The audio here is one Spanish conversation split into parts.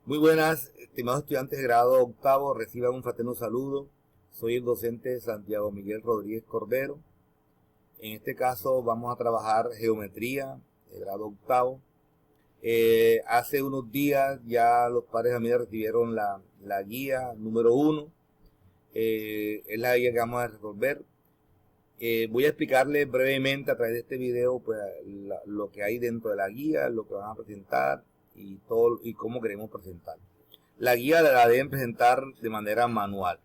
Muy buenas, estimados estudiantes de grado octavo, reciban un fraterno saludo. Soy el docente Santiago Miguel Rodríguez Cordero. En este caso vamos a trabajar geometría de grado octavo. Hace unos días ya los padres de familia recibieron la guía número 1. Es la guía que vamos a resolver. Voy a explicarles brevemente a través de este video pues, lo que hay dentro de la guía, lo que van a presentar y todo y cómo queremos presentar. La guía la deben presentar de manera manual.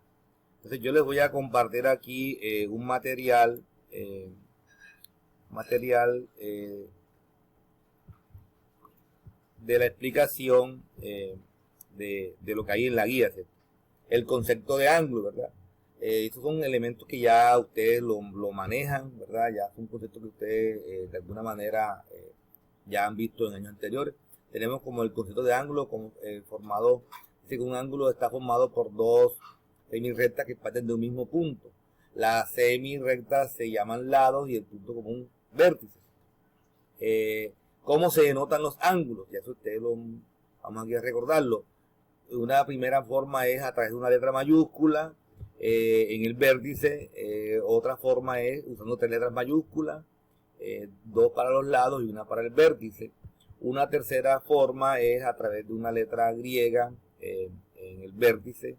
Entonces yo les voy a compartir aquí un material de la explicación de lo que hay en la guía, ¿cierto? El concepto de ángulo, ¿verdad? Estos son elementos que ya ustedes lo manejan, ¿verdad? Ya son conceptos que ustedes de alguna manera ya han visto en años anteriores. Tenemos como el concepto de ángulo formado, dice que un ángulo está formado por dos semirrectas que parten de un mismo punto. Las semirrectas se llaman lados y el punto común vértices. ¿Cómo se denotan los ángulos? Ya eso ustedes vamos aquí a recordarlo. Una primera forma es a través de una letra mayúscula en el vértice. Otra forma es usando 3 letras mayúsculas, 2 para los lados y 1 para el vértice. Una tercera forma es a través de una letra griega en el vértice.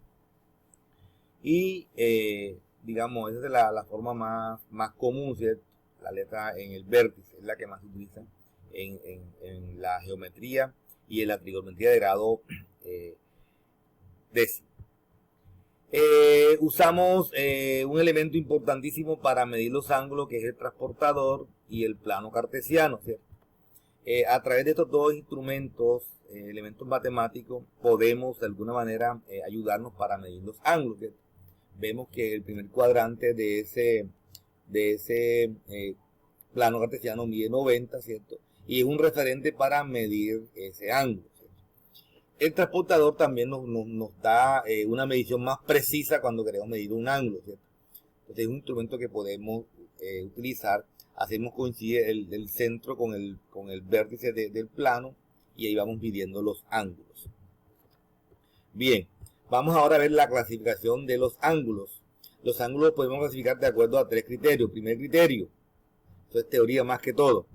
Y digamos, esa es la forma más común, ¿cierto? La letra en el vértice es la que más se utiliza en la geometría y en la trigonometría de grado décimo. Usamos un elemento importantísimo para medir los ángulos, que es el transportador y el plano cartesiano, ¿cierto? A través de estos dos instrumentos, elementos matemáticos, podemos de alguna manera ayudarnos para medir los ángulos, ¿cierto? Vemos que el primer cuadrante de ese plano cartesiano mide 90, ¿cierto? Y es un referente para medir ese ángulo, ¿cierto? El transportador también nos da una medición más precisa cuando queremos medir un ángulo, ¿cierto? Entonces es un instrumento que podemos utilizar. Hacemos coincidir el centro con el vértice del plano y ahí vamos midiendo los ángulos. Bien, vamos ahora a ver la clasificación de los ángulos. Los ángulos podemos clasificar de acuerdo a 3 criterios. Primer criterio, eso es teoría más que todo,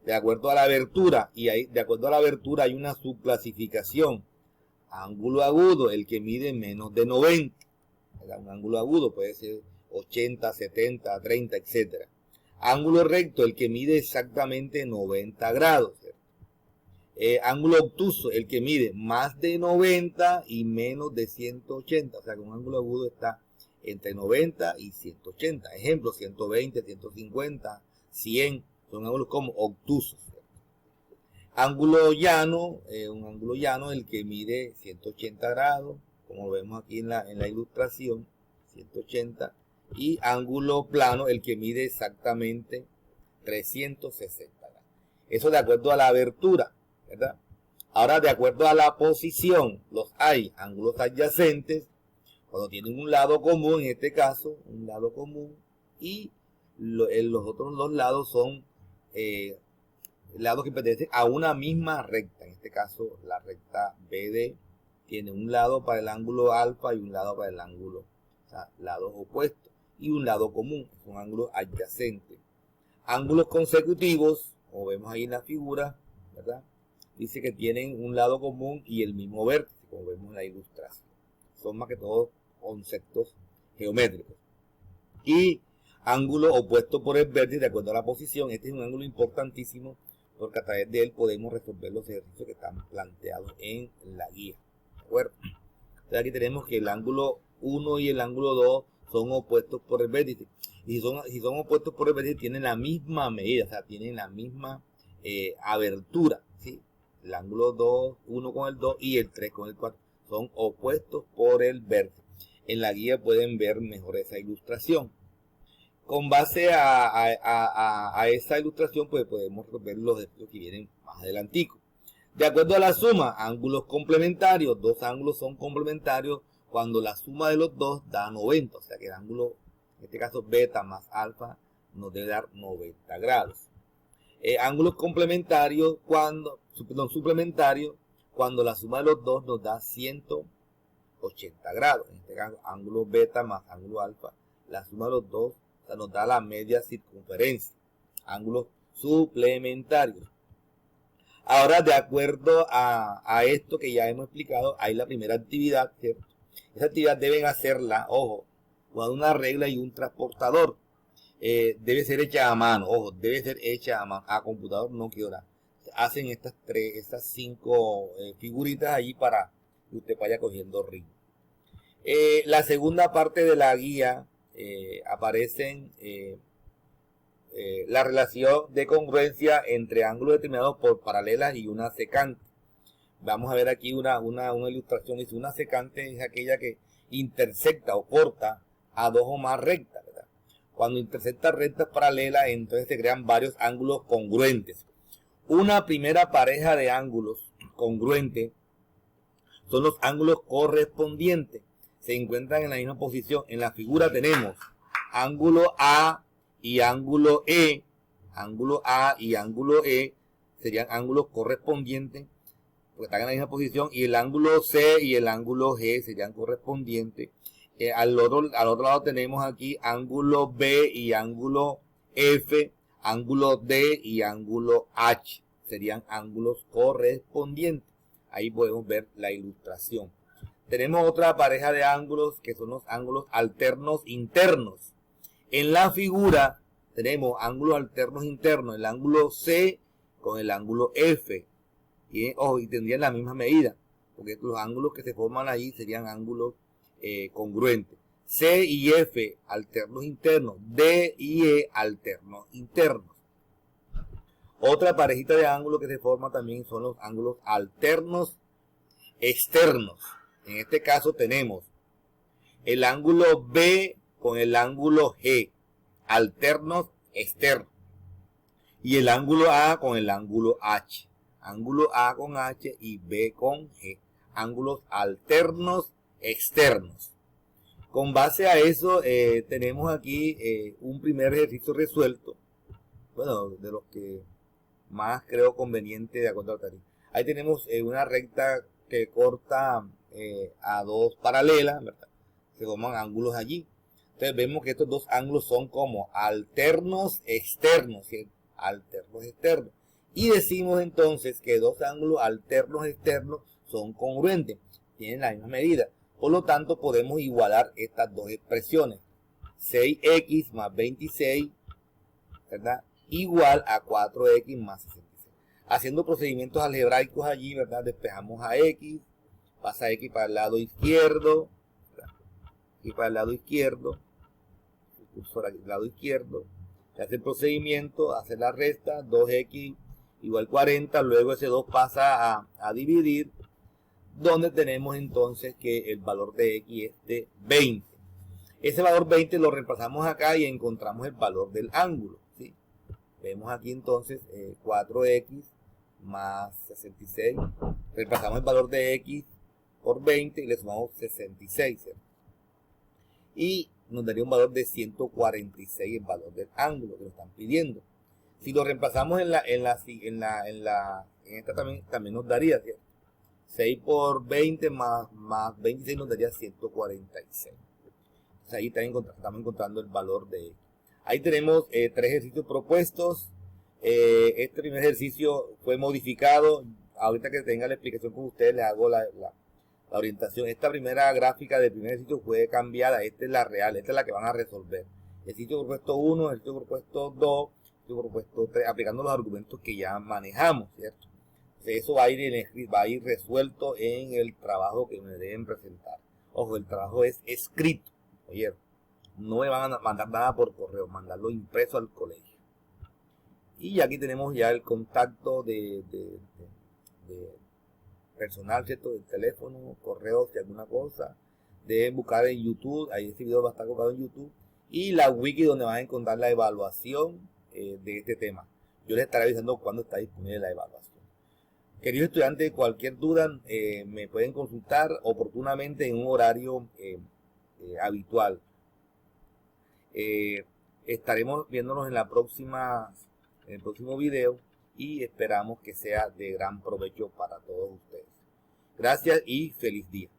de acuerdo a la abertura, y ahí, de acuerdo a la abertura hay una subclasificación. Ángulo agudo, el que mide menos de 90. Un ángulo agudo puede ser 80, 70, 30, etc. Ángulo recto, el que mide exactamente 90 grados. Ángulo obtuso, el que mide más de 90 y menos de 180. O sea que un ángulo agudo está entre 90 y 180. Ejemplo, 120, 150, 100. Son ángulos como obtusos. Ángulo llano, un ángulo llano, el que mide 180 grados, como lo vemos aquí en la ilustración, 180. Y ángulo plano, el que mide exactamente 360 grados. Eso de acuerdo a la abertura, ¿verdad? Ahora, de acuerdo a la posición, los hay ángulos adyacentes, cuando tienen un lado común, en este caso, un lado común, y los otros dos lados son lados que pertenecen a una misma recta. En este caso, la recta BD tiene un lado para el ángulo alfa y un lado para el ángulo, o sea, lados opuestos, y un lado común, es un ángulo adyacente. Ángulos consecutivos, como vemos ahí en la figura, ¿verdad? Dice que tienen un lado común y el mismo vértice, como vemos en la ilustración. Son más que todo conceptos geométricos. Y ángulo opuesto por el vértice, de acuerdo a la posición. Este es un ángulo importantísimo porque a través de él podemos resolver los ejercicios que están planteados en la guía. ¿De acuerdo? Entonces aquí tenemos que el ángulo 1 y el ángulo 2 son opuestos por el vértice. Y si son opuestos por el vértice, tienen la misma medida, o sea, tienen la misma abertura, ¿sí? El ángulo 2, 1 con el 2 y el 3 con el 4 son opuestos por el vértice. En la guía pueden ver mejor esa ilustración. Con base a esa ilustración, pues podemos ver los ejercicios que vienen más adelantico. De acuerdo a la suma, ángulos complementarios, dos ángulos son complementarios cuando la suma de los dos da 90, o sea que el ángulo, en este caso beta más alfa, nos debe dar 90 grados. Ángulos complementarios suplementarios cuando la suma de los dos nos da 180 grados. En este caso, ángulo beta más ángulo alfa. La suma de los dos, o sea, nos da la media circunferencia. Ángulos suplementarios. Ahora, de acuerdo a esto que ya hemos explicado, hay la primera actividad, ¿cierto? Esa actividad deben hacerla, ojo, con una regla y un transportador. Debe ser hecha a mano, ojo, debe ser hecha a mano. A computador no quiero. Hacen estas cinco figuritas allí para que usted vaya cogiendo ritmo. La segunda parte de la guía aparecen la relación de congruencia entre ángulos determinados por paralelas y una secante. Vamos a ver aquí una ilustración. Dice, una secante es aquella que intersecta o corta a dos o más rectas, ¿verdad? Cuando intersecta rectas paralelas, entonces se crean varios ángulos congruentes. Una primera pareja de ángulos congruentes son los ángulos correspondientes. Se encuentran en la misma posición. En la figura tenemos ángulo A y ángulo E. Ángulo A y ángulo E serían ángulos correspondientes porque están en la misma posición, y el ángulo C y el ángulo G serían correspondientes. Al otro lado tenemos aquí ángulo B y ángulo F, ángulo D y ángulo H, serían ángulos correspondientes. Ahí podemos ver la ilustración. Tenemos otra pareja de ángulos que son los ángulos alternos internos. En la figura tenemos ángulos alternos internos, el ángulo C con el ángulo F. Y tendrían la misma medida, porque los ángulos que se forman allí serían ángulos congruentes. C y F alternos internos, D y E alternos internos. Otra parejita de ángulos que se forma también son los ángulos alternos externos. En este caso tenemos el ángulo B con el ángulo G, alternos externos, y el ángulo A con el ángulo H. Ángulo A con H y B con G. Ángulos alternos externos. Con base a eso, tenemos aquí un primer ejercicio resuelto. Bueno, de los que más creo conveniente de acuerdo al tarea. Ahí tenemos una recta que corta a dos paralelas, ¿verdad? Se forman ángulos allí. Entonces vemos que estos dos ángulos son como alternos externos, ¿cierto? Alternos externos. Y decimos entonces que dos ángulos alternos externos son congruentes, tienen la misma medida. Por lo tanto, podemos igualar estas dos expresiones. 6x más 26, ¿verdad? Igual a 4x más 66. Haciendo procedimientos algebraicos allí, ¿verdad? Despejamos a x, pasa x para el lado izquierdo, ¿verdad? Y para el lado izquierdo, el cursor aquí al lado izquierdo. Se hace el procedimiento, hace la resta, 2x igual 40, luego ese 2 pasa a dividir, donde tenemos entonces que el valor de x es de 20. Ese valor 20 lo reemplazamos acá y encontramos el valor del ángulo, ¿sí? Vemos aquí entonces 4x más 66, reemplazamos el valor de x por 20 y le sumamos 66, ¿cierto? Y nos daría un valor de 146 el valor del ángulo que nos están pidiendo. Si lo reemplazamos en esta también nos daría, ¿cierto? 6 por 20 más 26 nos daría 146. Entonces ahí estamos encontrando el valor de x. Ahí tenemos 3 ejercicios propuestos. Este primer ejercicio fue modificado. Ahorita que tenga la explicación con ustedes, les hago la orientación. Esta primera gráfica del primer ejercicio fue cambiada. Esta es la real, esta es la que van a resolver. Ejercicio propuesto 1, ejercicio propuesto 2, ejercicio propuesto 3, aplicando los argumentos que ya manejamos, ¿cierto? Eso va a ir resuelto en el trabajo que me deben presentar. Ojo, el trabajo es escrito. Oye, no me van a mandar nada por correo, mandarlo impreso al colegio. Y aquí tenemos ya el contacto de personal, ¿cierto? Del teléfono, correo, si alguna cosa. Deben buscar en YouTube, ahí este video va a estar colocado en YouTube. Y la wiki donde van a encontrar la evaluación de este tema. Yo les estaré avisando cuando está disponible la evaluación. Queridos estudiantes, cualquier duda me pueden consultar oportunamente en un horario habitual. Estaremos viéndonos en el próximo video y esperamos que sea de gran provecho para todos ustedes. Gracias y feliz día.